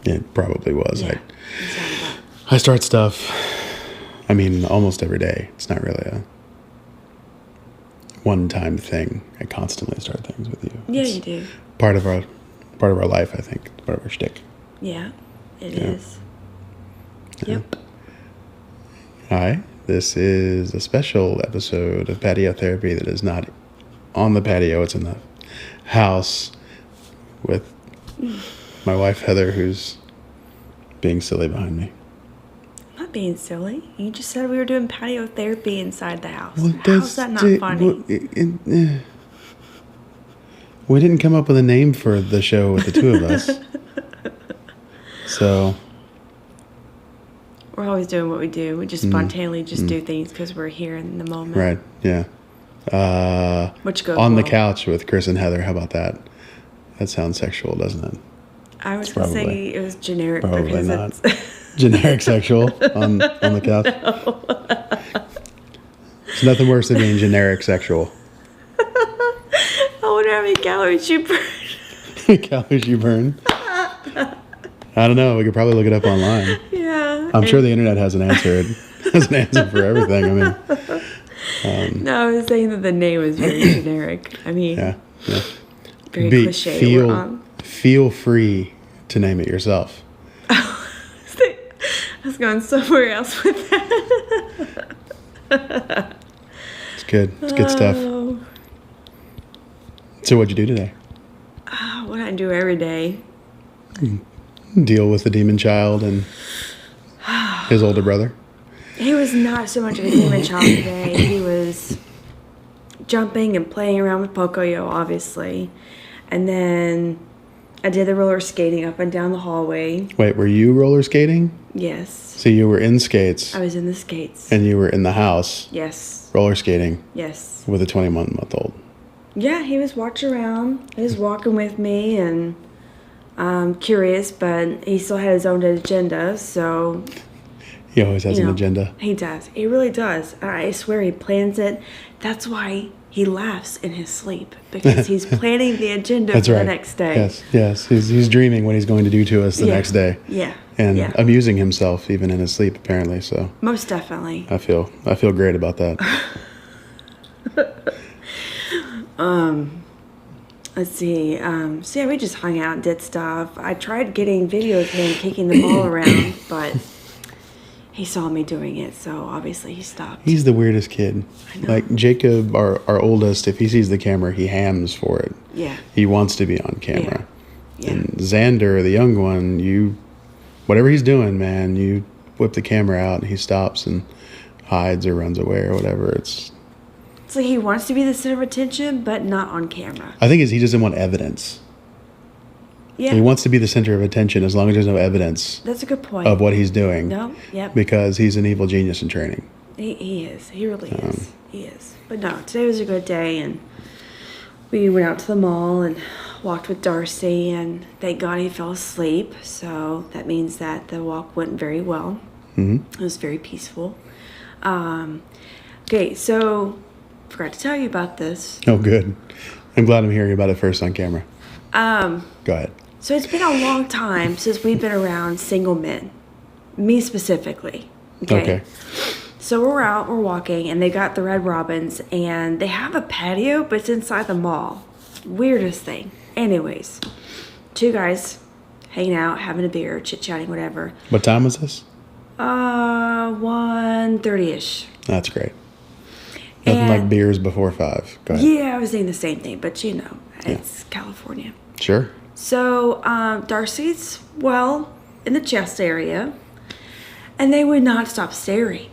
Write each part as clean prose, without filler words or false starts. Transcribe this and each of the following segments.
It probably was. Yeah. I start stuff, I mean, almost every day. It's not really a one-time thing. I constantly start things with you. Yeah, It's you do. part of our life, I think. It's part of our shtick. Yeah, it is. Yeah. Yep. Hi, this is a special episode of Patio Therapy that is not on the patio. It's in the house with my wife, Heather, who's being silly behind me. I'm not being silly. You just said we were doing patio therapy inside the house. Well, How's that not funny? We didn't come up with a name for the show with the two of us. So... We're always doing what we do. We just spontaneously do things because we're here in the moment. Right, yeah. Which goes on well. the couch with Chris and Heather. How about that? That sounds sexual, doesn't it? I was going to say it was generic. Probably because not. It's Generic sexual on the couch. No. There's nothing worse than being generic sexual. I wonder how many calories you burn. Calories you burn? I don't know. We could probably look it up online. Yeah. I'm sure the internet has an answer. It has an answer for everything. I mean, no, I was saying that the name is very generic. I mean, yeah. very cliche. Feel free to name it yourself. I was going somewhere else with that. It's good. It's good stuff. So what'd you do today? What I do every day. Deal with the demon child and his older brother? He was not so much of a demon child today. He was jumping and playing around with Pocoyo, obviously. And then I did the roller skating up and down the hallway. Wait, were you roller skating? Yes. So you were in skates. I was in the skates. And you were in the house. Yes. Roller skating. Yes. With a 21-month-old. Yeah, he was watching around. He was walking with me and curious, but he still had his own agenda, so... He always has an agenda. He does. He really does. I swear he plans it. That's why he laughs in his sleep, because he's planning the agenda for the next day. Yes. He's dreaming what he's going to do to us the next day. Yeah. And amusing himself even in his sleep, apparently. So most definitely. I feel great about that. Let's see. So yeah, we just hung out and did stuff. I tried getting video of him kicking the ball around, but he saw me doing it, so obviously he stopped. He's the weirdest kid. I know. Like Jacob, our oldest, if he sees the camera, he hams for it. Yeah. He wants to be on camera. Yeah. And Xander, the young one, whatever he's doing, man, you whip the camera out and he stops and hides or runs away or whatever. It's like he wants to be the center of attention, but not on camera. I think he doesn't want evidence. Yeah. He wants to be the center of attention as long as there's no evidence. That's a good point. Of what he's doing. No, yep. Because he's an evil genius in training. He is. He really is. He is. But no, today was a good day, and we went out to the mall and walked with Darcy, and thank God he fell asleep. So that means that the walk went very well. Mm-hmm. It was very peaceful. Okay, so forgot to tell you about this. Oh, good. I'm glad I'm hearing about it first on camera. Go ahead. So it's been a long time since we've been around single men. Me specifically. Okay. So we're out, we're walking, and they got the Red Robins, and they have a patio, but it's inside the mall. Weirdest thing. Anyways, two guys hanging out, having a beer, chit-chatting, whatever. What time was this? 1:30-ish. That's great. Nothing like beers before 5. Go ahead. Yeah, I was saying the same thing, but it's California. Sure. So Darcy's, in the chest area, and they would not stop staring.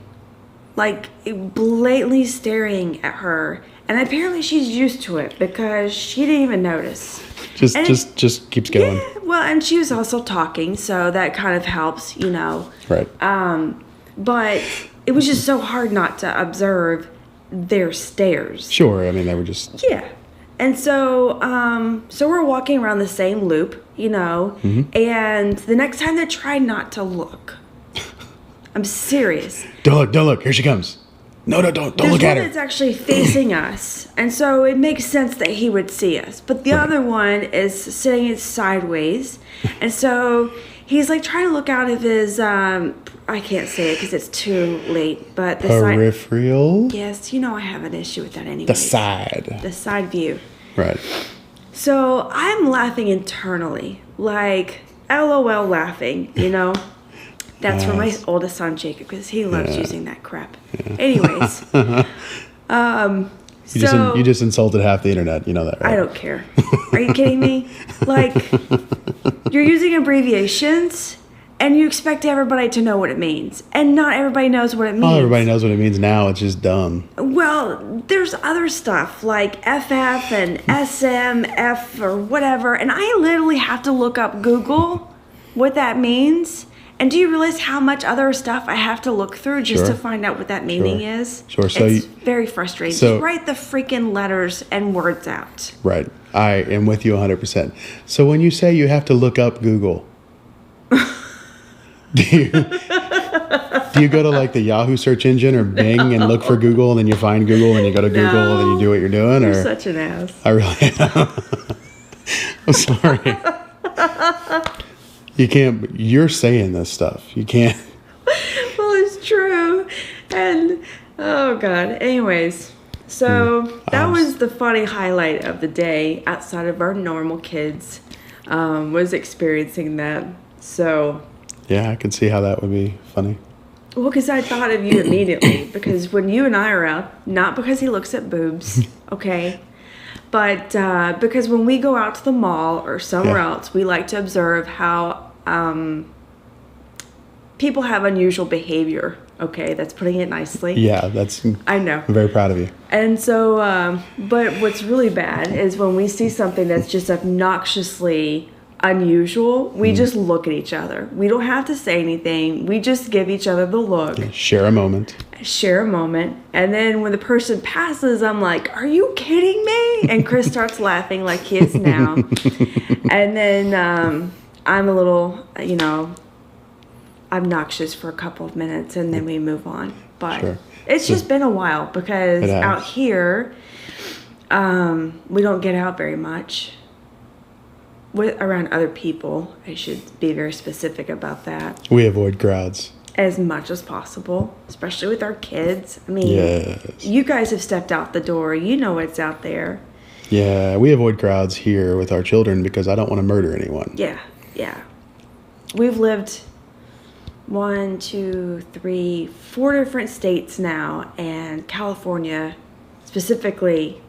Like, blatantly staring at her. And apparently she's used to it because she didn't even notice. Just keeps going. Yeah, well, and she was also talking, so that kind of helps, Right. But it was just so hard not to observe their stares. Sure, I mean, they were just... Yeah. And so we're walking around the same loop, Mm-hmm. and the next time they tried not to look. I'm serious. Don't look. Here she comes. No, don't look at her. There's one that's actually facing us, and so it makes sense that he would see us. But the other one is sitting sideways, and so He's like trying to look out of his, I can't say it because it's too late, but the side. Peripheral? Yes, you know I have an issue with that anyway. The side. The side view. Right. So I'm laughing internally, like LOL laughing, you know? That's for my oldest son, Jacob, because he loves using that crap. Yeah. Anyways. You just insulted half the internet. You know that, right? I don't care. Are you kidding me? Like, you're using abbreviations, and you expect everybody to know what it means. And not everybody knows what it means. Oh, everybody knows what it means now. It's just dumb. Well, there's other stuff, like FF and SMF or whatever. And I literally have to look up Google what that means. And do you realize how much other stuff I have to look through just to find out what that meaning is? Sure. So it's very frustrating. Just write the freaking letters and words out. Right. I am with you 100%. So when you say you have to look up Google, do you go to like the Yahoo search engine or Bing and look for Google, and then you find Google and you go to Google and then you do what you're doing? You're such an ass. I really am. I'm sorry. You can't. You're saying this stuff. You can't. Well, it's true. And, oh, God. Anyways, so that was the funny highlight of the day outside of our normal kids was experiencing that. So. Yeah, I can see how that would be funny. Well, because I thought of you immediately. Because when you and I are out, not because he looks at boobs, okay? But because when we go out to the mall or somewhere else, we like to observe how people have unusual behavior. Okay, that's putting it nicely. Yeah, I know. I'm very proud of you. And so, but what's really bad is when we see something that's just obnoxiously unusual, we just look at each other. We don't have to say anything. We just give each other the look. Yeah, share a moment. And then when the person passes, I'm like, are you kidding me? And Chris starts laughing like he is now. And then I'm a little, obnoxious for a couple of minutes, and then we move on. But it's just been a while because out here, we don't get out very much. Around other people, I should be very specific about that. We avoid crowds as much as possible, especially with our kids. I mean, you guys have stepped out the door. You know what's out there. Yeah, we avoid crowds here with our children because I don't want to murder anyone. Yeah. We've lived 4 different states now, and California, specifically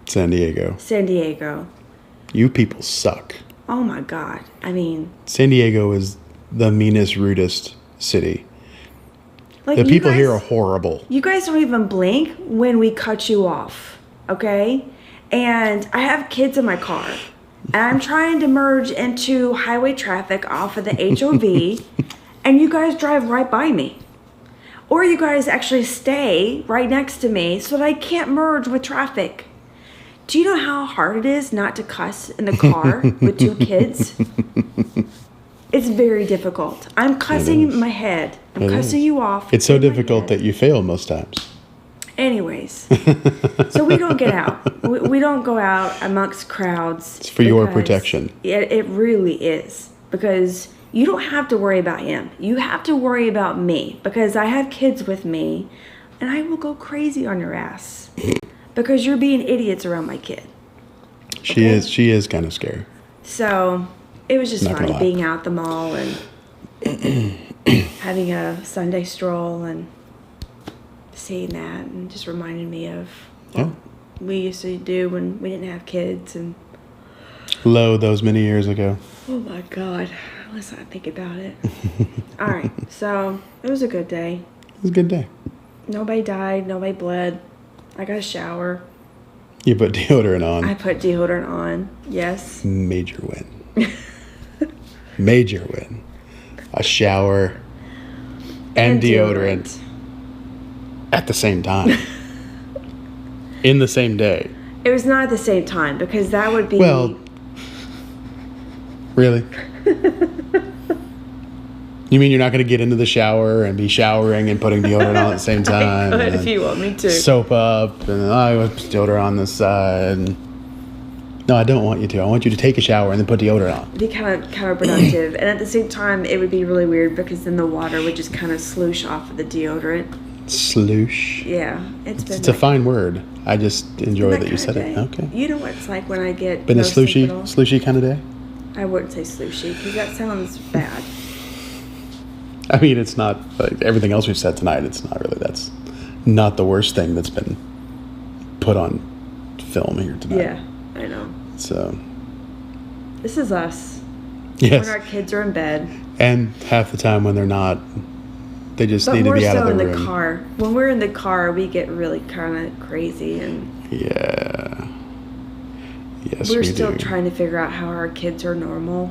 San Diego. You people suck. Oh my God. I mean, San Diego is the meanest, rudest city. Like, the people here are horrible. You guys don't even blink when we cut you off, okay? And I have kids in my car, and I'm trying to merge into highway traffic off of the HOV, and you guys drive right by me. Or you guys actually stay right next to me so that I can't merge with traffic. Do you know how hard it is not to cuss in the car with 2 kids? It's very difficult. I'm cussing in my head. I'm cussing you off. It's so difficult that you fail most times. Anyways, so we don't get out. We don't go out amongst crowds. It's for your protection. It really is. Because you don't have to worry about him. You have to worry about me. Because I have kids with me, and I will go crazy on your ass. Because you're being idiots around my kid. Okay? She is kind of scary. So it was just funny being out at the mall and having a Sunday stroll and seeing that, and just reminded me of what we used to do when we didn't have kids. And those many years ago. Oh my God, let's not think about it. All right, so it was a good day. It was a good day. Nobody died, nobody bled. I got a shower. You put deodorant on. I put deodorant on, yes. Major win. Major win. A shower and deodorant at the same time. In the same day. It was not at the same time because that would be... Well, really? You mean you're not going to get into the shower and be showering and putting deodorant on at the same time? I could if you want me to. Soap up, and I was deodorant on this side. No, I don't want you to. I want you to take a shower and then put deodorant on. Be kind of counterproductive. And at the same time, it would be really weird because then the water would just kind of sloosh off of the deodorant. Sloosh? Yeah. It's a fine word. I just enjoy that you said it. Okay. You know what it's like when I get... Been a slushy kind of day? I wouldn't say slushy because that sounds bad. I mean, it's not... Like, everything else we've said tonight, it's not really... That's not the worst thing that's been put on film here tonight. Yeah, I know. So... This is us. Yes. When our kids are in bed. And half the time when they're not, they just need to be out of the room. But more so in the car. When we're in the car, we get really kind of crazy and... Yeah. Yes, we're still trying to figure out how our kids are normal.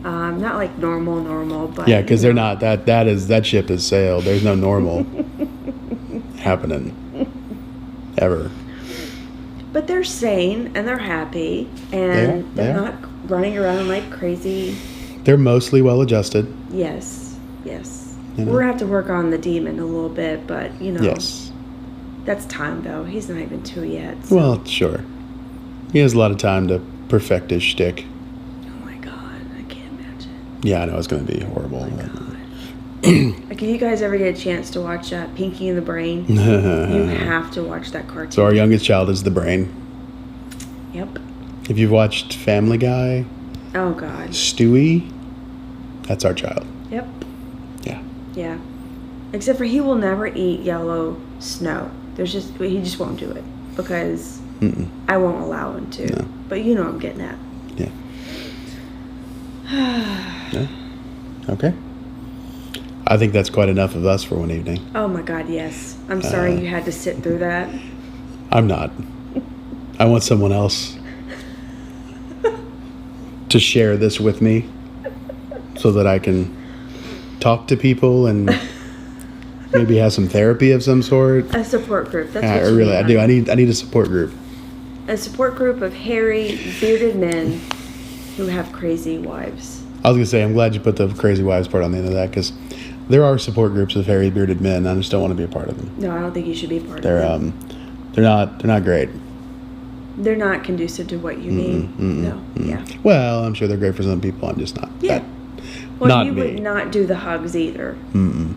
Not like normal, but... Yeah, because they're not. That ship has sailed. There's no normal happening. Ever. But they're sane and they're happy and they're not running around like crazy. They're mostly well adjusted. Yes. You know? We're gonna have to work on the demon a little bit, but you know. Yes. That's time though. He's not even 2 yet. So. Well, sure. He has a lot of time to perfect his shtick. Oh my god, I can't imagine. Yeah, I know it's gonna be horrible. Oh my god. Like, if you guys ever get a chance to watch Pinky and the Brain, you have to watch that cartoon. So our youngest child is the brain. Yep. If you've watched Family Guy, oh god, Stewie, that's our child. Yep. Yeah. Except for he will never eat yellow snow. He just won't do it because I won't allow him to. No. But you know what I'm getting at. Yeah. Yeah. Okay. I think that's quite enough of us for one evening. Oh my god, yes. I'm sorry you had to sit through that. I'm not. I want someone else to share this with me so that I can talk to people and maybe have some therapy of some sort. A support group. That's what I you really need. I do. I need a support group. A support group of hairy, bearded men who have crazy wives. I was gonna say, I'm glad you put the crazy wives part on the end of that because there are support groups of hairy, bearded men. I just don't want to be a part of them. No, I don't think you should be a part of them. They're not great. They're not conducive to what you need. No. Yeah. Well, I'm sure they're great for some people. I'm just not. Yeah. Well, not you me. would not do the hugs either. No.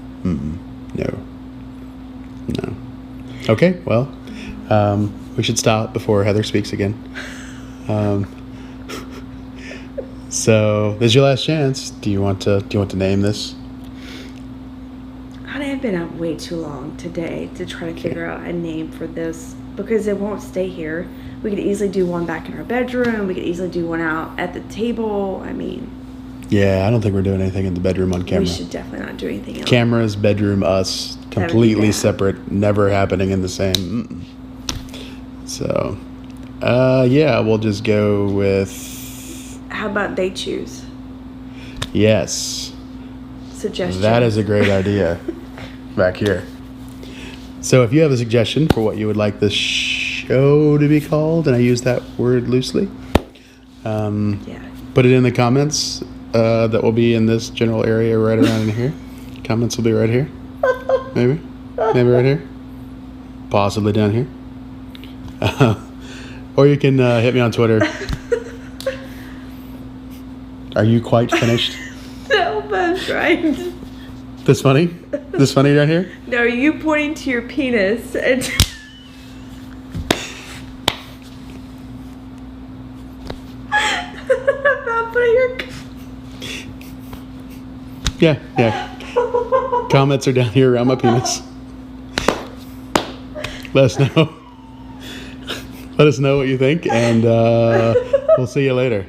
Okay. Well, we should stop before Heather speaks again. So this is your last chance. Do you want to name this? I've been up way too long today to try to figure out a name for this because it won't stay here. We could easily do one back in our bedroom. We could easily do one out at the table. I mean... Yeah, I don't think we're doing anything in the bedroom on camera. We should definitely not do anything else. Cameras, bedroom, us, completely separate, never happening in the same. So, yeah, we'll just go with... How about they choose? Yes. Suggestion. That is a great idea. Back here. So if you have a suggestion for what you would like this show to be called, and I use that word loosely, put it in the comments that will be in this general area right around in here. Comments will be right here. Maybe right here. Possibly down here. Or you can hit me on Twitter. Are you quite finished? No, but I'm trying. This funny? This funny right here? No, are you pointing to your penis and... Not putting your... Yeah. Comments are down here around my penis. Let us know. Let us know what you think, and we'll see you later.